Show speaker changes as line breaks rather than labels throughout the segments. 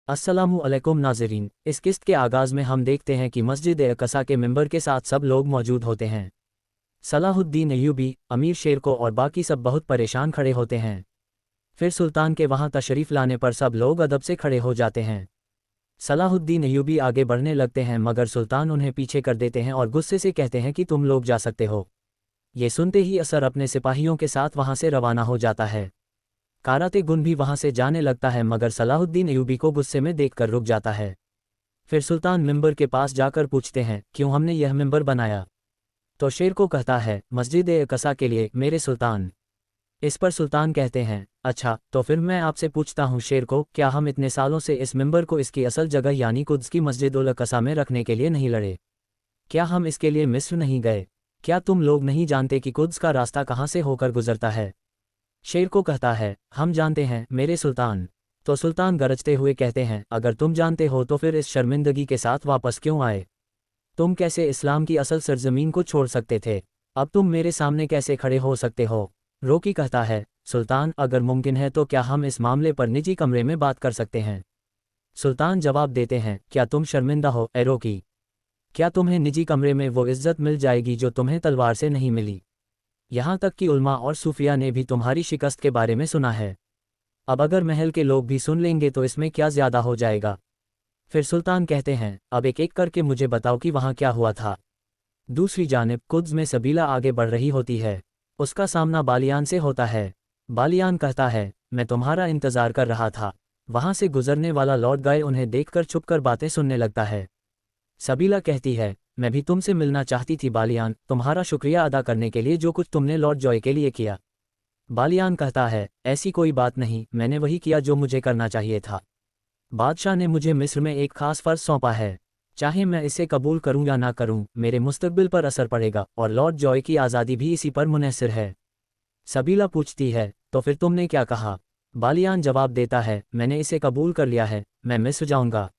अस्सलामु अलैकुम नाज़रीन, इस किस्त के आगाज़ में हम देखते हैं कि मस्जिद अक़सा के मिंबर के साथ सब लोग मौजूद होते हैं। सलाहुद्दीन अय्यूबी, अमीर शेरको और बाकी सब बहुत परेशान खड़े होते हैं। फिर सुल्तान के वहाँ तशरीफ़ लाने पर सब लोग अदब से खड़े हो जाते हैं। सलाहुद्दीन अय्यूबी आगे बढ़ने लगते हैं मगर सुल्तान उन्हें पीछे कर देते हैं और गुस्से से कहते हैं कि तुम लोग जा सकते हो। ये सुनते ही असर अपने सिपाहियों के साथ वहाँ से रवाना हो जाता है। काराते गुन भी वहां से जाने लगता है मगर सलाहुद्दीन अय्यूबी को गुस्से में देखकर रुक जाता है। फिर सुल्तान मिंबर के पास जाकर पूछते हैं, क्यों हमने यह मिंबर बनाया? तो शेर को कहता है, मस्जिद अक़सा के लिए मेरे सुल्तान। इस पर सुल्तान कहते हैं, अच्छा तो फिर मैं आपसे पूछता हूँ शेर को, क्या हम इतने सालों से इस मिंबर को इसकी असल जगह यानी कुद्स की मस्जिद उल अक़सा में रखने के लिए नहीं लड़े? क्या हम इसके लिए मिस्र नहीं गए? क्या तुम लोग नहीं जानते कि कुद्स का रास्ता कहाँ से होकर गुजरता है? शेर को कहता है, हम जानते हैं मेरे सुल्तान। तो सुल्तान गरजते हुए कहते हैं, अगर तुम जानते हो तो फिर इस शर्मिंदगी के साथ वापस क्यों आए? तुम कैसे इस्लाम की असल सरजमीन को छोड़ सकते थे? अब तुम मेरे सामने कैसे खड़े हो सकते हो? रोकी कहता है, सुल्तान अगर मुमकिन है तो क्या हम इस मामले पर निजी कमरे में बात कर सकते हैं? सुल्तान जवाब देते हैं, क्या तुम शर्मिंदा हो ए रोकी? क्या तुम्हें निजी कमरे में वो इज्जत मिल जाएगी जो तुम्हें तलवार से नहीं मिली? यहाँ तक कि उलमा और सूफिया ने भी तुम्हारी शिकस्त के बारे में सुना है। अब अगर महल के लोग भी सुन लेंगे तो इसमें क्या ज़्यादा हो जाएगा? फिर सुल्तान कहते हैं, अब एक एक करके मुझे बताओ कि वहाँ क्या हुआ था। दूसरी जानिब कुद्स में सबीला आगे बढ़ रही होती है। उसका सामना बालियान से होता है। बालियान कहता है, मैं तुम्हारा इंतज़ार कर रहा था। वहाँ से गुजरने वाला लौट गए उन्हें देखकर छुपकर बातें सुनने लगता है। सबीला कहती है, मैं भी तुमसे मिलना चाहती थी बालियान, तुम्हारा शुक्रिया अदा करने के लिए जो कुछ तुमने लॉर्ड जॉय के लिए किया। बालियान कहता है, ऐसी कोई बात नहीं, मैंने वही किया जो मुझे करना चाहिए था। बादशाह ने मुझे मिस्र में एक खास फ़र्ज सौंपा है। चाहे मैं इसे कबूल करूं या ना करूं, मेरे मुस्तकबिल पर असर पड़ेगा और लॉर्ड जॉय की आज़ादी भी इसी पर मुनहसर है। सबीला पूछती है, तो फिर तुमने क्या कहा? बालियान जवाब देता है, मैंने इसे कबूल कर लिया है, मैं मिस्र जाऊंगा।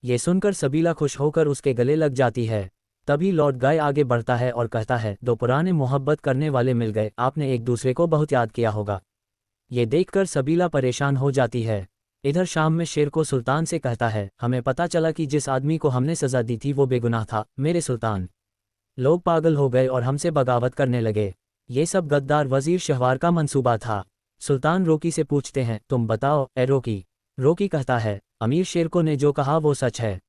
ये सुनकर सबीला खुश होकर उसके गले लग जाती है। तभी लॉर्ड गाय आगे बढ़ता है और कहता है, दो पुराने मोहब्बत करने वाले मिल गए, आपने एक दूसरे को बहुत याद किया होगा। ये देखकर सबीला परेशान हो जाती है। इधर शाम में शेर को सुल्तान से कहता है, हमें पता चला कि जिस आदमी को हमने सज़ा दी थी वो बेगुनाह था मेरे सुल्तान। लोग पागल हो गए और हमसे बगावत करने लगे। ये सब गद्दार वजीर शहवार का मंसूबा था। सुल्तान रोकी से पूछते हैं, तुम बताओ ए रोकी। रोकी कहता है, अमीर शेरको ने जो कहा वो सच है।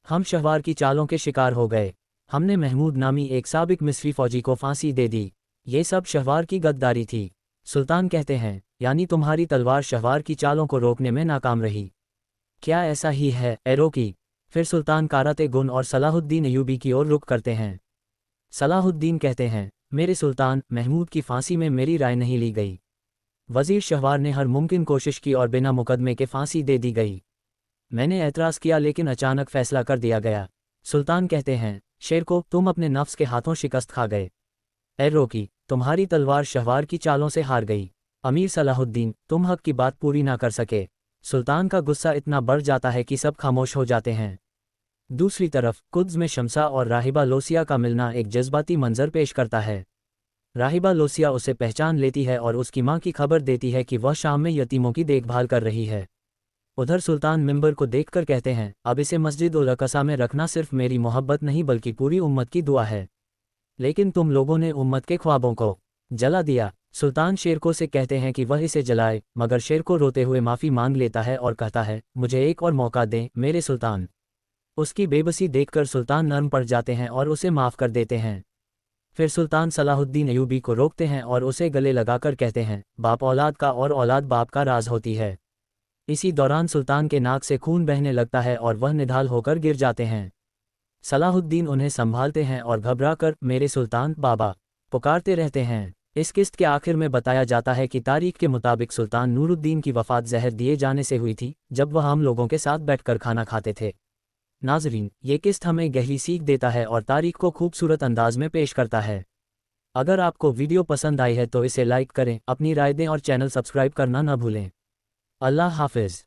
हम शहवार की चालों के शिकार हो गए। हमने महमूद नामी एक साबिक मिस्री फौजी को फांसी दे दी। ये सब शहवार की गद्दारी थी। सुल्तान कहते हैं, यानी तुम्हारी तलवार शहवार की चालों को रोकने में नाकाम रही। क्या ऐसा ही है ए रोकी? फिर सुल्तान काराते गुन और सलाहुद्दीन अय्यूबी की ओर रुख करते हैं। सलाहुद्दीन कहते हैं, मेरे सुल्तान, महमूद की फांसी में मेरी राय नहीं ली गई। वजीर शहवार ने हर मुमकिन कोशिश की और बिना मुकदमे के फांसी दे दी गई। मैंने एतराज़ किया लेकिन अचानक फैसला कर दिया गया। सुल्तान कहते हैं, शेर को तुम अपने नफ्स के हाथों शिकस्त खा गए। ए रोकी, तुम्हारी तलवार शहवार की चालों से हार गई। अमीर सलाहुद्दीन, तुम हक की बात पूरी ना कर सके। सुल्तान का गुस्सा इतना बढ़ जाता है कि सब खामोश हो जाते हैं। दूसरी तरफ कुद्स में शमसा और राहिबा लोसिया का मिलना एक जज्बाती मंजर पेश करता है। राहिबा लोसिया उसे पहचान लेती है और उसकी मां की खबर देती है कि वह शाम में यतीमों की देखभाल कर रही है। उधर सुल्तान मिंबर को देखकर कहते हैं, अब इसे मस्जिद उल अक़सा में रखना सिर्फ मेरी मोहब्बत नहीं बल्कि पूरी उम्मत की दुआ है। लेकिन तुम लोगों ने उम्मत के ख्वाबों को जला दिया। सुल्तान शेरको से कहते हैं कि वह इसे जलाए, मगर शेरको रोते हुए माफ़ी मांग लेता है और कहता है, मुझे एक और मौका दें मेरे सुल्तान। उसकी बेबसी देखकर सुल्तान नर्म पड़ जाते हैं और उसे माफ़ कर देते हैं। फिर सुल्तान सलाहुद्दीन अय्यूबी को रोकते हैं और उसे गले लगाकर कहते हैं, बाप औलाद का और औलाद बाप का राज होती है। इसी दौरान सुल्तान के नाक से खून बहने लगता है और वह निढाल होकर गिर जाते हैं। सलाहुद्दीन उन्हें संभालते हैं और घबराकर मेरे सुल्तान बाबा पुकारते रहते हैं। इस किस्त के आखिर में बताया जाता है कि तारीख के मुताबिक सुल्तान नूरुद्दीन की वफ़ात जहर दिए जाने से हुई थी, जब वह हम लोगों के साथ बैठकर खाना खाते थे। नाज़रीन, ये किस्त हमें गहरी सीख देता है और तारीख को खूबसूरत अंदाज में पेश करता है। अगर आपको वीडियो पसंद आई है तो इसे लाइक करें, अपनी राय दें और चैनल सब्सक्राइब करना न भूलें। अल्लाह हाफ़िज़।